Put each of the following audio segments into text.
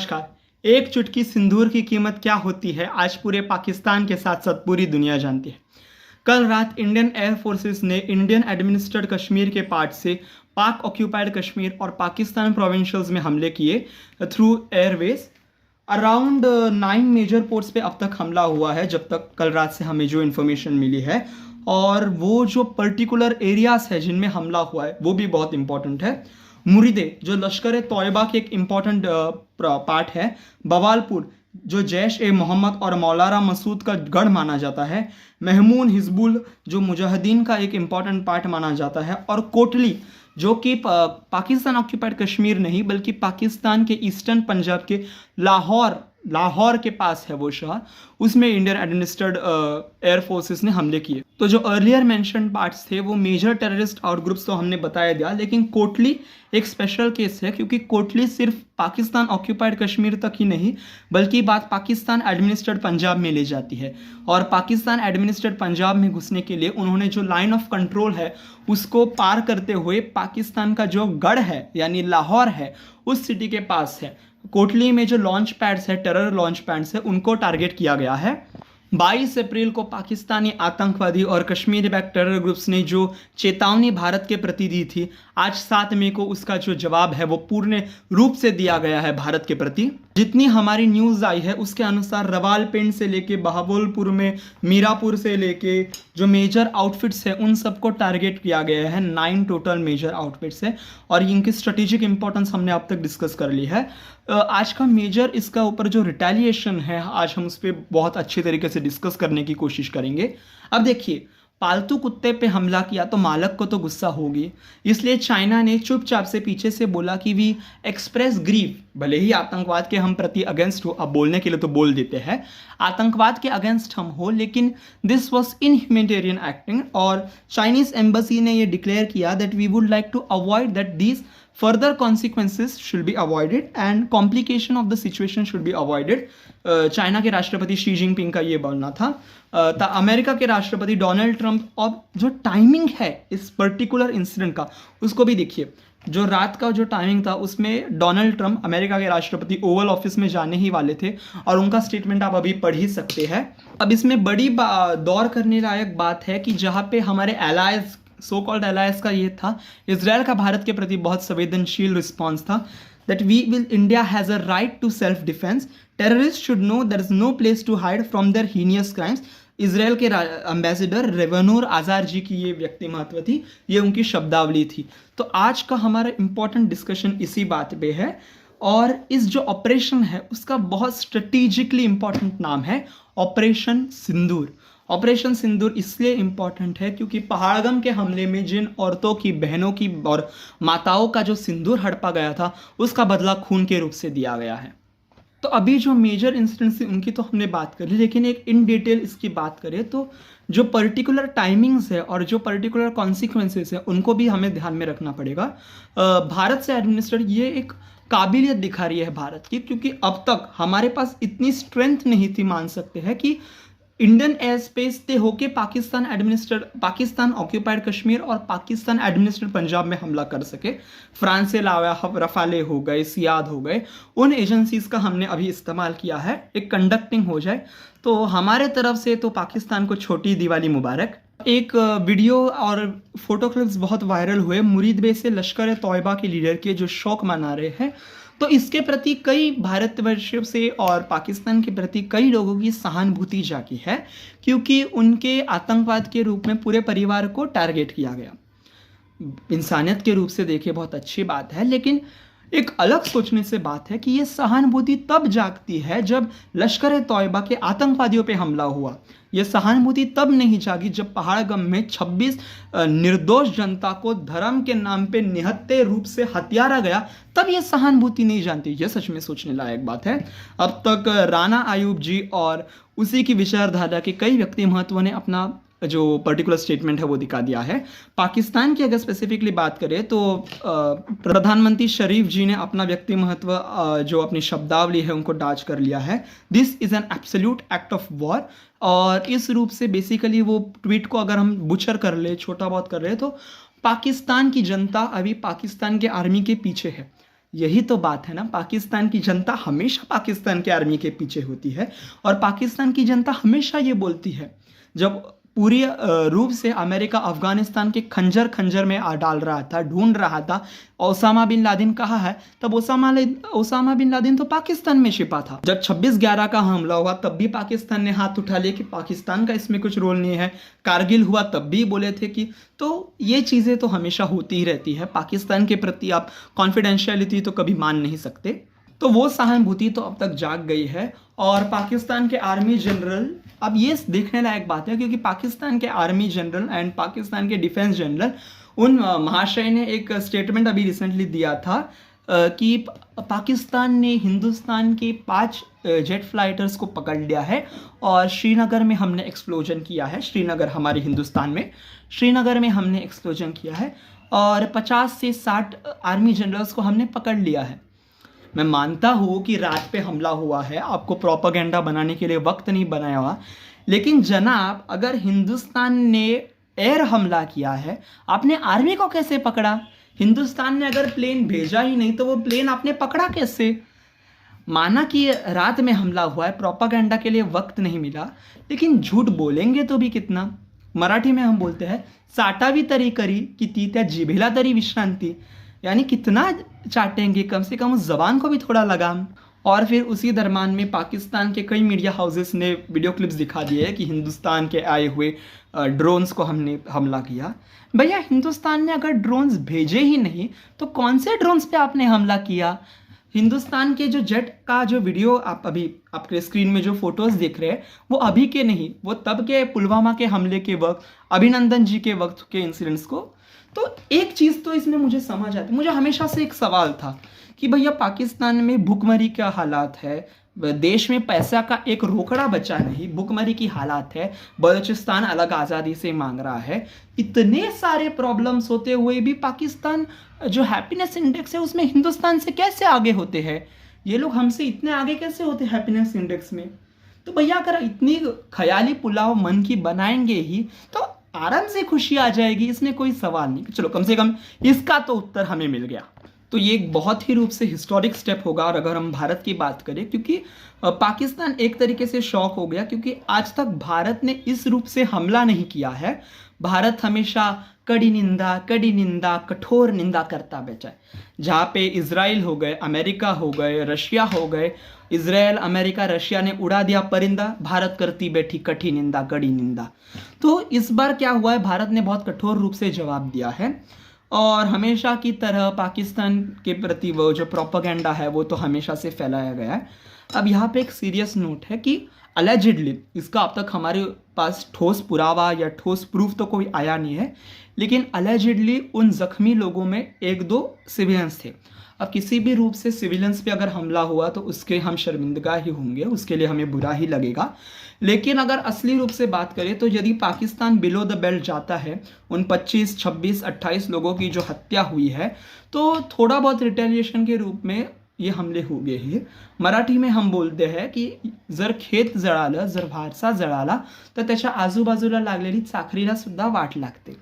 नमस्कार। एक चुटकी सिंदूर की कीमत क्या होती है, आज पूरे पाकिस्तान के साथ साथ पूरी दुनिया जानती है। कल रात इंडियन एयर फोर्सेस ने इंडियन एडमिनिस्ट्रेड कश्मीर के पार्ट से पाक ऑक्यूपाइड कश्मीर और पाकिस्तान प्रोविंशियल्स में हमले किए through airways. Around 9 major ports पे अब तक हमला हुआ है, जब तक कल रात से हमें जो इन्फॉर्मेशन मिली है। और वो जो पर्टिकुलर एरियाज है जिनमें हमला हुआ है वो भी बहुत इंपॉर्टेंट है। मुरीदे जो लश्कर तोयबा के एक इम्पॉर्टेंट पार्ट है, बवालपुर जो जैश ए मोहम्मद और मौलाना मसूद का गढ़ माना जाता है, महमून हिजबुल जो मुजाहिदीन का एक इम्पॉर्टेंट पार्ट माना जाता है, और कोटली जो कि पाकिस्तान ऑक्यूपाइड कश्मीर नहीं बल्कि पाकिस्तान के ईस्टर्न पंजाब के लाहौर के पास है वो शहर, उसमें इंडियन एडमिनिस्ट्रेड एयर फोर्सेस ने हमले किए। तो जो अर्लियर मेंशन पार्ट्स थे वो मेजर टेररिस्ट आउट ग्रुप्स तो हमने बताया दिया, लेकिन कोटली एक स्पेशल केस है क्योंकि कोटली सिर्फ पाकिस्तान ऑक्यूपाइड कश्मीर तक ही नहीं बल्कि बात पाकिस्तान एडमिनिस्ट्रेड पंजाब में ले जाती है। और पाकिस्तान एडमिनिस्ट्रेड पंजाब में घुसने के लिए उन्होंने जो लाइन ऑफ कंट्रोल है उसको पार करते हुए पाकिस्तान का जो गढ़ है यानी लाहौर है उस सिटी के पास है, कोटली में जो लॉन्च पैड्स है, टेरर लॉन्च पैड्स है, उनको टारगेट किया गया है। 22 अप्रैल को पाकिस्तानी आतंकवादी और कश्मीरी बैक टेरर ग्रुप्स ने जो चेतावनी भारत के प्रति दी थी, आज 7 मई को उसका जो जवाब है वो पूर्ण रूप से दिया गया है भारत के प्रति। जितनी हमारी न्यूज़ आई है उसके अनुसार रवालपिंड से लेके बहावलपुर में, मीरापुर से लेके जो मेजर आउटफिट्स है उन सबको टारगेट किया गया है। 9 टोटल मेजर आउटफिट्स है और इनकी स्ट्रेटेजिक इंपॉर्टेंस हमने अब तक डिस्कस कर ली है। आज का मेजर इसका ऊपर जो रिटेलिएशन है आज हम उस पर बहुत अच्छी तरीके से डिस्कस करने की कोशिश करेंगे। अब देखिए, पालतू कुत्ते पे हमला किया तो मालक को तो गुस्सा होगी, इसलिए चाइना ने चुपचाप से पीछे से बोला कि वी एक्सप्रेस ग्रीफ। भले ही आतंकवाद के हम प्रति अगेंस्ट हो, अब बोलने के लिए तो बोल देते हैं, आतंकवाद के अगेंस्ट हम हो, लेकिन दिस वॉज इनह्यूमैनिटेरियन एक्टिंग। और चाइनीज एम्बेसी ने ये डिक्लेयर किया that we would like to avoid that these further consequences should be avoided and complication of the situation should be avoided। China के राष्ट्रपति शी जिनपिंग का ये बोलना था। अमेरिका के राष्ट्रपति डोनाल्ड ट्रंप, और जो टाइमिंग है इस पर्टिकुलर इंसिडेंट का उसको भी देखिए। जो रात का जो टाइमिंग था उसमें डोनाल्ड ट्रंप अमेरिका के राष्ट्रपति ओवल ऑफिस में जाने ही वाले थे और उनका स्टेटमेंट आप अभी पढ़ ही सकते हैं। अब इसमें बड़ी दौर करने लायक बात है कि जहाँ पे हमारे एलाइज, सो कॉल्ड एलायंस का ये था, इजराइल का भारत के प्रति बहुत संवेदनशील रिस्पॉन्स था that India has a right to self defence, terrorist should know there is no place to hide from their heinous crimes. Israel के एम्बेसडर रेवनूर आजार जी की ये व्यक्ति महत्व थी, ये उनकी शब्दावली थी। तो आज का हमारा इंपॉर्टेंट डिस्कशन इसी बात पे है। और इस जो ऑपरेशन है उसका बहुत स्ट्रेटेजिकली इंपॉर्टेंट नाम है ऑपरेशन सिंदूर। ऑपरेशन सिंदूर इसलिए इम्पॉर्टेंट है क्योंकि पहाड़गम के हमले में जिन औरतों की, बहनों की और माताओं का जो सिंदूर हड़पा गया था उसका बदला खून के रूप से दिया गया है। तो अभी जो मेजर इंसिडेंट्स थी उनकी तो हमने बात कर ली, लेकिन एक इन डिटेल इसकी बात करें तो जो पर्टिकुलर टाइमिंग्स है और जो पर्टिकुलर कॉन्सिक्वेंसेस है उनको भी हमें ध्यान में रखना पड़ेगा। भारत से एडमिनिस्ट्रेट ये एक काबिलियत दिखा रही है भारत की, क्योंकि अब तक हमारे पास इतनी स्ट्रेंथ नहीं थी, मान सकते हैं कि इंडियन एयर स्पेस से होके पाकिस्तान ऑक्यूपाइड कश्मीर और पाकिस्तान एडमिनिस्ट्रेड पंजाब में हमला कर सके। फ्रांस से लावा रफाले हो गए, सियाद हो गए, उन एजेंसीज का हमने अभी इस्तेमाल किया है। एक कंडक्टिंग हो जाए तो हमारे तरफ से तो पाकिस्तान को छोटी दिवाली मुबारक। एक वीडियो और फोटो क्लिप्स बहुत वायरल हुए मुरीदबे से लश्कर तोयबा के लीडर के जो शौक मना रहे हैं, तो इसके प्रति कई भारतवर्ष से और पाकिस्तान के प्रति कई लोगों की सहानुभूति जागी है, क्योंकि उनके आतंकवाद के रूप में पूरे परिवार को टारगेट किया गया। इंसानियत के रूप से देखे बहुत अच्छी बात है, लेकिन एक अलग सोचने से बात है कि ये सहानुभूति तब जागती है जब लश्कर तोयबा के आतंकवादियों पे हमला हुआ। ये सहानुभूति तब नहीं जागी जब पहाड़गम में 26 निर्दोष जनता को धर्म के नाम पे निहत्थे रूप से हत्यारा गया, तब ये सहानुभूति नहीं जानती। ये सच में सोचने लायक बात है। अब तक राना आयूब जी और उसी की विचारधारा के कई व्यक्ति महत्व ने अपना जो पर्टिकुलर स्टेटमेंट है वो दिखा दिया है। पाकिस्तान की अगर स्पेसिफिकली बात करें तो प्रधानमंत्री शरीफ जी ने अपना व्यक्ति महत्व जो अपनी शब्दावली है उनको डाच कर लिया है, this is an absolute act of war. और इस रूप से बेसिकली वो ट्वीट को अगर हम बुचर कर ले, छोटा बहुत कर रहे तो पाकिस्तान की जनता अभी पाकिस्तान के आर्मी के पीछे है। यही तो बात है ना, पाकिस्तान की जनता हमेशा पाकिस्तान के आर्मी के पीछे होती है और पाकिस्तान की जनता हमेशा ये बोलती है, जब पूरी रूप से अमेरिका अफगानिस्तान के खंजर खंजर में डाल रहा था, ढूंढ रहा था ओसामा बिन लादेन कहाँ है, तब ओसामा बिन लादेन तो पाकिस्तान में छिपा था। जब 26/11 का हमला हुआ तब भी पाकिस्तान ने हाथ उठा लिया कि पाकिस्तान का इसमें कुछ रोल नहीं है। कारगिल हुआ तब भी बोले थे कि, तो ये चीज़ें तो हमेशा होती ही रहती है। पाकिस्तान के प्रति आप कॉन्फिडेंशियलिटी तो कभी मान नहीं सकते। तो वो सहानुभूति तो अब तक जाग गई है और पाकिस्तान के आर्मी जनरल, अब ये देखने लायक बात है क्योंकि पाकिस्तान के आर्मी जनरल एंड पाकिस्तान के डिफेंस जनरल उन महाशय ने एक स्टेटमेंट अभी रिसेंटली दिया था कि पाकिस्तान ने हिंदुस्तान के 5 जेट फाइटर्स को पकड़ लिया है और श्रीनगर में हमने एक्सप्लोजन किया है। श्रीनगर हमारे हिंदुस्तान में, श्रीनगर में हमने एक्सप्लोजन किया है और 50 से 60 आर्मी जनरल्स को हमने पकड़ लिया है। मैं मानता हूँ कि रात पे हमला हुआ है, आपको प्रोपेगेंडा बनाने के लिए वक्त नहीं बनाया हुआ, लेकिन जनाब अगर हिंदुस्तान ने एयर हमला किया है, आपने आर्मी को कैसे पकड़ा? हिंदुस्तान ने अगर प्लेन भेजा ही नहीं तो वो प्लेन आपने पकड़ा कैसे? माना कि रात में हमला हुआ है, प्रोपेगेंडा के लिए वक्त नहीं मिला, लेकिन झूठ बोलेंगे तो भी कितना? मराठी में हम बोलते हैं साठावी तरी करी किती त्या जिभेला तरी विश्रांती, यानी कितना चाटेंगे, कम से कम उस जबान को भी थोड़ा लगाम। और फिर उसी दरम्यान में पाकिस्तान के कई मीडिया हाउसेस ने वीडियो क्लिप्स दिखा दिए कि हिंदुस्तान के आए हुए ड्रोन्स को हमने हमला किया। भैया हिंदुस्तान ने अगर ड्रोन्स भेजे ही नहीं तो कौन से ड्रोन्स पे आपने हमला किया? हिंदुस्तान के जो जेट का जो वीडियो आप अभी आपके स्क्रीन में जो फोटोज देख रहे हैं वो अभी के नहीं, वो तब के पुलवामा के हमले के वक्त, अभिनंदन जी के वक्त के इंसिडेंट्स को। तो एक चीज़ तो इसमें मुझे समझ आती, मुझे हमेशा से एक सवाल था कि भैया पाकिस्तान में भुखमरी क्या हालात है, देश में पैसा का एक रोकड़ा बचा नहीं, भुखमरी की हालात है, बलूचिस्तान अलग आज़ादी से मांग रहा है, इतने सारे प्रॉब्लम्स होते हुए भी पाकिस्तान जो हैप्पीनेस इंडेक्स है उसमें हिंदुस्तान से कैसे आगे होते हैं? ये लोग हमसे इतने आगे कैसे होते हैं हैप्पीनेस इंडेक्स में? तो भैया अगर इतनी ख्याली पुलाव मन की बनाएंगे ही तो आराम से खुशी आ जाएगी, इसमें कोई सवाल नहीं। चलो कम से कम इसका तो उत्तर हमें मिल गया। तो ये एक बहुत ही रूप से हिस्टोरिक स्टेप होगा। और अगर हम भारत की बात करें, क्योंकि पाकिस्तान एक तरीके से शॉक हो गया क्योंकि आज तक भारत ने इस रूप से हमला नहीं किया है। भारत हमेशा कड़ी निंदा कठोर निंदा करता बचा है। जहाँ पे इजराइल हो गए, अमेरिका हो गए, रशिया हो गए, इजराइल अमेरिका रशिया ने उड़ा दिया परिंदा, भारत करती बैठी कठी निंदा कड़ी निंदा। तो इस बार क्या हुआ है, भारत ने बहुत कठोर रूप से जवाब दिया है और हमेशा की तरह पाकिस्तान के प्रति वो जो प्रोपेगेंडा है वो तो हमेशा से फैलाया गया है। अब यहाँ पे एक सीरियस नोट है कि अलेजिडली, इसका अब तक हमारे पास ठोस पुरावा या ठोस प्रूफ तो कोई आया नहीं है, लेकिन अलेजिडली उन जख्मी लोगों में 1-2 सिविलियंस थे। अब किसी भी रूप से सिविलियंस पे अगर हमला हुआ तो उसके हम शर्मिंदगा ही होंगे, उसके लिए हमें बुरा ही लगेगा। लेकिन अगर असली रूप से बात करें तो यदि पाकिस्तान बिलो द बेल्ट जाता है, उन 25, 26, 28 लोगों की जो हत्या हुई है, तो थोड़ा बहुत रिटेलिएशन के रूप में ये हमले हो गए हैं। मराठी में हम बोलते हैं कि जर खेत जळालं, जर भारसा जळाला तर त्याच्या आजूबाजूला लागलेली चाकरीला सुद्धा वाट लागते।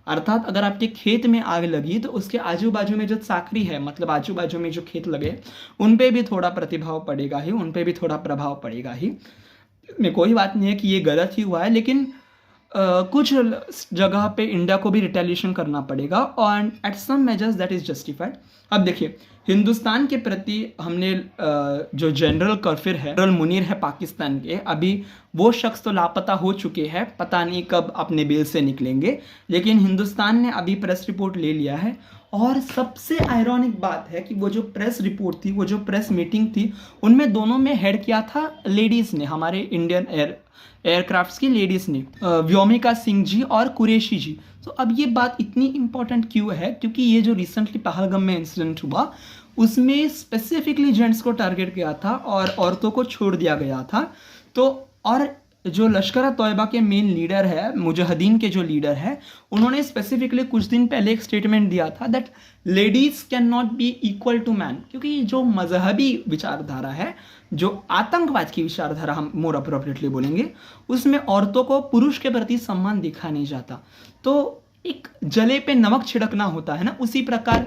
अर्थात अगर आपके खेत में आग लगी तो उसके आजू बाजू में जो चाकरी है, मतलब आजू बाजू में जो खेत लगे, उन पे भी थोड़ा प्रतिभाव पड़ेगा ही, उन पे भी थोड़ा प्रभाव पड़ेगा ही। में कोई बात नहीं है कि ये गलत ही हुआ है, लेकिन कुछ जगह पे इंडिया को भी रिटेलिएशन करना पड़ेगा और at some measures that is justified. अब देखिए हिंदुस्तान के प्रति हमने जो जनरल कर्फिर है, जनरल मुनीर है पाकिस्तान के, अभी वो शख्स तो लापता हो चुके हैं, पता नहीं कब अपने बिल से निकलेंगे, लेकिन हिंदुस्तान ने अभी प्रेस रिपोर्ट ले लिया है। और सबसे आयरॉनिक बात है कि वो जो प्रेस रिपोर्ट थी, वो जो प्रेस मीटिंग थी, उनमें दोनों में हेड किया था लेडीज़ ने, हमारे इंडियन एयरक्राफ्ट्स की लेडीज़ ने, व्योमिका सिंह जी और कुरैशी जी। तो अब ये बात इतनी इम्पॉर्टेंट क्यों है, क्योंकि ये जो रिसेंटली पहलगाम में इंसिडेंट हुआ उसमें स्पेसिफिकली जेंट्स को टारगेट किया था और औरतों को छोड़ दिया गया था। तो और जो लश्कर तोयबा के मेन लीडर है, मुजाहिदीन के जो लीडर है, उन्होंने स्पेसिफिकली कुछ दिन पहले एक स्टेटमेंट दिया था that ladies can not be equal to man, क्योंकि जो मजहबी विचारधारा है, जो आतंकवाद की विचारधारा हम मोर अप्रोप्रिएटली बोलेंगे, उसमें औरतों को पुरुष के प्रति सम्मान दिखा नहीं जाता। तो एक जले पे नमक छिड़कना होता है ना, उसी प्रकार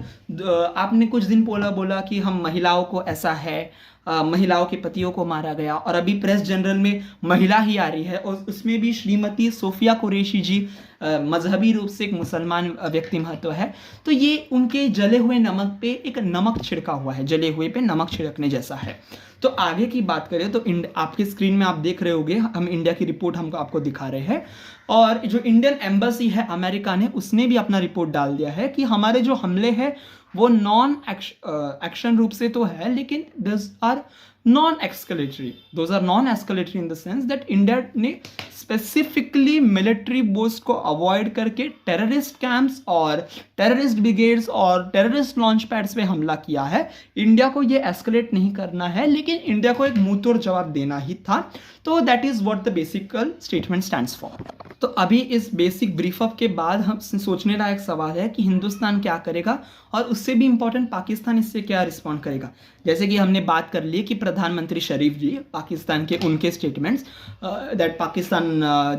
आपने कुछ दिन बोला कि हम महिलाओं को ऐसा है, महिलाओं के पतियों को मारा गया, और अभी प्रेस जनरल में महिला ही आ रही है और उसमें भी श्रीमती सोफिया कुरैशी जी मजहबी रूप से एक मुसलमान व्यक्ति महत्व है। तो ये उनके जले हुए नमक पे एक नमक छिड़का हुआ है, जले हुए पे नमक छिड़कने जैसा है। तो आगे की बात करें तो आपके स्क्रीन में आप देख रहे होंगे, हम इंडिया की रिपोर्ट हमको आपको दिखा रहे हैं, और जो इंडियन एम्बेसी है अमेरिका ने, उसने भी अपना रिपोर्ट डाल दिया है कि हमारे जो हमले हैं वो नॉन एक्शन रूप से तो है, लेकिन this are non escalatory in the sense that India ने स्पेसिफिकली मिलिट्री बोस्ट को अवॉइड करके टेररिस्ट कैंप्स और टेररिस्ट ब्रिगेड्स और टेररिस्ट लॉन्च पैड्स पे हमला किया है। इंडिया को ये एस्केलेट नहीं करना है, लेकिन इंडिया को एक मुंहतोड़ जवाब देना ही था। तो that is what the basical statement stands for. तो अभी इस बेसिक ब्रीफ अप के बाद हम सोचने लायक सवाल है कि हिंदुस्तान क्या करेगा, और उससे भी इंपॉर्टेंट पाकिस्तान इससे क्या रिस्पॉन्ड करेगा। जैसे कि हमने बात कर ली कि प्रधानमंत्री शरीफ जी पाकिस्तान के उनके statements that Pakistan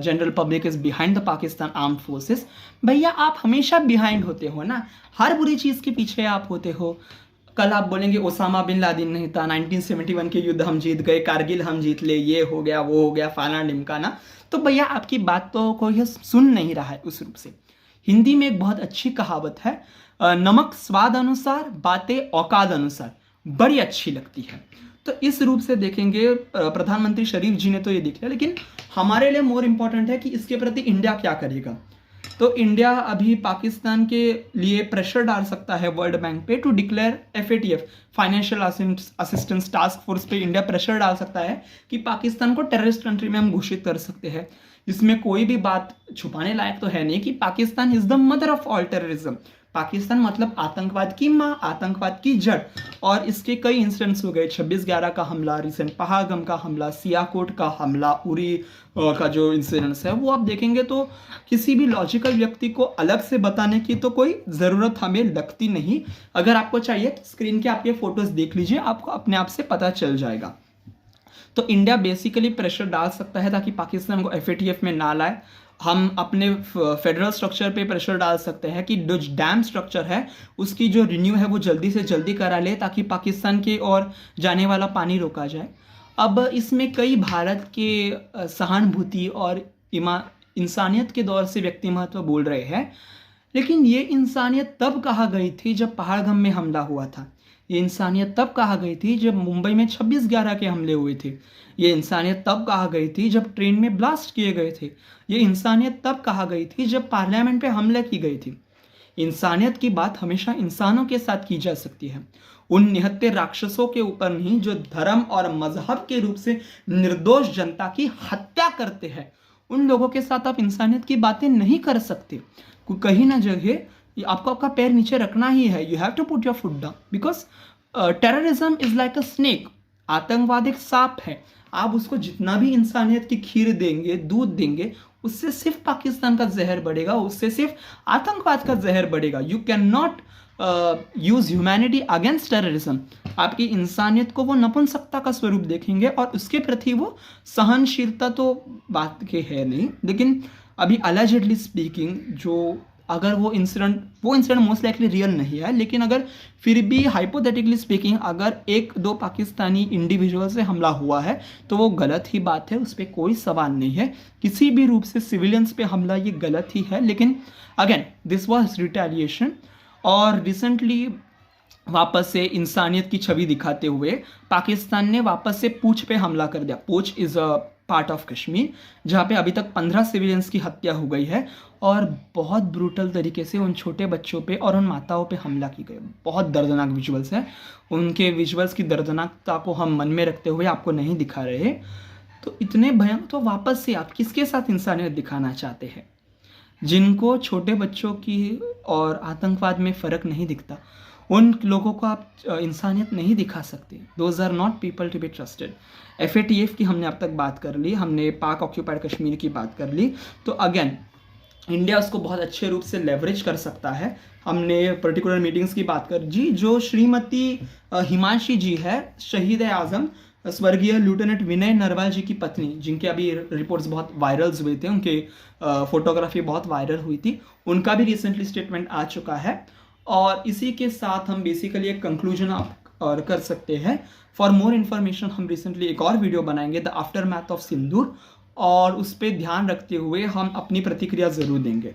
general public is behind the Pakistan armed forces. भैया आप हमेशा बिहाइंड होते हो ना, हर बुरी चीज़ के पीछे आप होते हो। कल आप बोलेंगे ओसामा बिन लादेन नहीं था, 1971 के युद्ध हम जीत गए, कारगिल हम जीत ले, ये हो गया वो हो गया, फाना ढिमकाना। तो भैया आपकी बात तो कोई सुन नहीं रहा है उस रूप से। हिंदी में एक बहुत अच्छी कहावत है, नमक स्वाद अनुसार बातें औकात अनुसार, बड़ी अच्छी लगती है। तो इस रूप से देखेंगे प्रधानमंत्री शरीफ जी ने तो ये देख लिया, लेकिन हमारे लिए मोर इम्पोर्टेंट है कि इसके प्रति इंडिया क्या करेगा। तो इंडिया अभी पाकिस्तान के लिए प्रेशर डाल सकता है वर्ल्ड बैंक पे to declare FATF, financial assistance task force पे इंडिया प्रेशर डाल सकता है कि पाकिस्तान को टेररिस्ट कंट्री में हम घोषित कर सकते हैं। इसमें कोई भी बात छुपाने लायक तो है नहीं कि Pakistan is the mother of all terrorism. Pakistan मतलब आतंकवाद की माँ, आतंकवाद की जड़, और इसके कई इंसिडेंट्स हो गए, 26/11 का हमला, रिसेंट पहलगाम का हमला, सियाकोट का हमला, उरी का जो इंसिडेंट्स है वो आप देखेंगे तो किसी भी लॉजिकल व्यक्ति को अलग से बताने की तो कोई ज़रूरत हमें लगती नहीं। अगर आपको चाहिए तो स्क्रीन के आप ये फोटोज देख लीजिए, आपको अपने आप से पता चल जाएगा। तो इंडिया बेसिकली प्रेशर डाल सकता है ताकि पाकिस्तान को FATF में ना लाए। हम अपने फेडरल स्ट्रक्चर पे प्रेशर डाल सकते हैं कि जो डैम स्ट्रक्चर है उसकी जो रिन्यू है वो जल्दी से जल्दी करा ले, ताकि पाकिस्तान की ओर जाने वाला पानी रोका जाए। अब इसमें कई भारत के सहानुभूति और इंसानियत के दौर से व्यक्ति महत्व बोल रहे हैं, लेकिन ये इंसानियत तब कहा गई थी जब पहलगाम में हमला हुआ था। ये इंसानियत तब कहा गई थी जब मुंबई में 26/11 के हमले हुए थे। ये इंसानियत तब कहा गई थी जब ट्रेन में ब्लास्ट किए गए थे। ये इंसानियत तब कहा गई थी जब पार्लियामेंट पे हमले की गई थी। इंसानियत की बात हमेशा इंसानों के साथ की जा सकती है, उन निहत्थे राक्षसों के ऊपर नहीं जो धर्म और मजहब के रूप से निर्दोष जनता की हत्या करते हैं। उन लोगों के साथ आप इंसानियत की बातें नहीं कर सकते। कहीं ना जगह आपको आपका पैर नीचे रखना ही है। You have to put your foot down because terrorism is like a snake. आतंकवाद एक सांप है, आप उसको जितना भी इंसानियत की खीर देंगे, दूध देंगे, उससे सिर्फ पाकिस्तान का जहर बढ़ेगा, उससे सिर्फ आतंकवाद का जहर बढ़ेगा। You can not use humanity against terrorism. आपकी इंसानियत को वो नपुंसकता का स्वरूप देखेंगे और उसके प्रति वो सहनशीलता तो बात के है नहीं। लेकिन अभी अलेजेडली स्पीकिंग जो अगर वो इंसिडेंट मोस्ट लाइकली रियल नहीं है, लेकिन अगर फिर भी हाइपोथेटिकली स्पीकिंग अगर 1-2 पाकिस्तानी इंडिविजुअल से हमला हुआ है तो वो गलत ही बात है, उस पर कोई सवाल नहीं है। किसी भी रूप से सिविलियंस पे हमला ये गलत ही है, लेकिन अगेन दिस वाज रिटेलिएशन। और रिसेंटली वापस से इंसानियत की छवि दिखाते हुए पाकिस्तान ने वापस से पूंछ पे हमला कर दिया। पूंछ is a part of Kashmir जहाँ पे अभी तक 15 सिविलियंस की हत्या हो गई है और बहुत ब्रूटल तरीके से उन छोटे बच्चों पे और उन माताओं पे हमला की गई। बहुत दर्दनाक विजुअल्स हैं, उनके विजुअल्स की दर्दनाकता को हम मन में रखते हुए आपको नहीं दिखा रहे। तो इतने भयंकर, तो वापस से आप किसके साथ इंसानियत दिखाना चाहते हैं? जिनको छोटे बच्चों की और आतंकवाद में फ़र्क नहीं दिखता, उन लोगों को आप इंसानियत नहीं दिखा सकते। Those are not people to be trusted. FATF की हमने अब तक बात कर ली, हमने पाक ऑक्यूपाइड कश्मीर की बात कर ली। तो अगेन इंडिया उसको बहुत अच्छे रूप से लेवरेज कर सकता है। हमने पर्टिकुलर मीटिंग्स की बात कर जी, जो श्रीमती हिमांशी जी है, शहीद आज़म स्वर्गीय लेफ्टिनेंट विनय नरवाल जी की पत्नी, जिनके अभी रिपोर्ट्स बहुत वायरल्स हुए थे, उनके फोटोग्राफी बहुत वायरल हुई थी, उनका भी रिसेंटली स्टेटमेंट आ चुका है। और इसी के साथ हम बेसिकली एक कंक्लूजन आप और कर सकते हैं। फॉर मोर इन्फॉर्मेशन हम रिसेंटली एक और वीडियो बनाएंगे, द आफ्टर मैथ ऑफ सिंदूर, और उस पर ध्यान रखते हुए हम अपनी प्रतिक्रिया ज़रूर देंगे।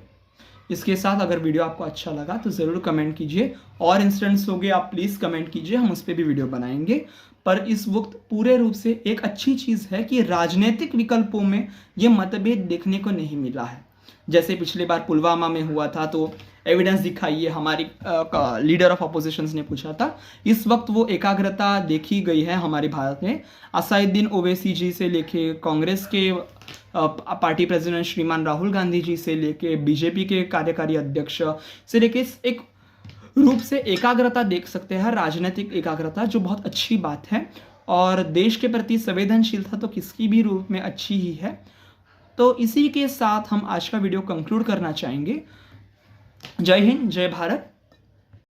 इसके साथ अगर वीडियो आपको अच्छा लगा तो ज़रूर कमेंट कीजिए, और इंस्टेंट्स हो गए आप प्लीज़ कमेंट कीजिए, हम उस पर भी वीडियो बनाएंगे। पर इस वक्त पूरे रूप से एक अच्छी चीज़ है कि राजनीतिक विकल्पों में ये मतभेद देखने को नहीं मिला है। जैसे पिछली बार पुलवामा में हुआ था तो एविडेंस दिखाइए, हमारी लीडर ऑफ अपोजिशंस ने पूछा था। इस वक्त वो एकाग्रता देखी गई है हमारे भारत में। असदुद्दीन ओवैसी जी से लेके कांग्रेस के पार्टी प्रेसिडेंट श्रीमान राहुल गांधी जी से लेके बीजेपी के कार्यकारी अध्यक्ष से लेके एक रूप से एकाग्रता देख सकते हैं, राजनीतिक एकाग्रता, जो बहुत अच्छी बात है। और देश के प्रति संवेदनशीलता तो किसकी भी रूप में अच्छी ही है। तो इसी के साथ हम आज का वीडियो कंक्लूड करना चाहेंगे। जय हिंद, जय भारत।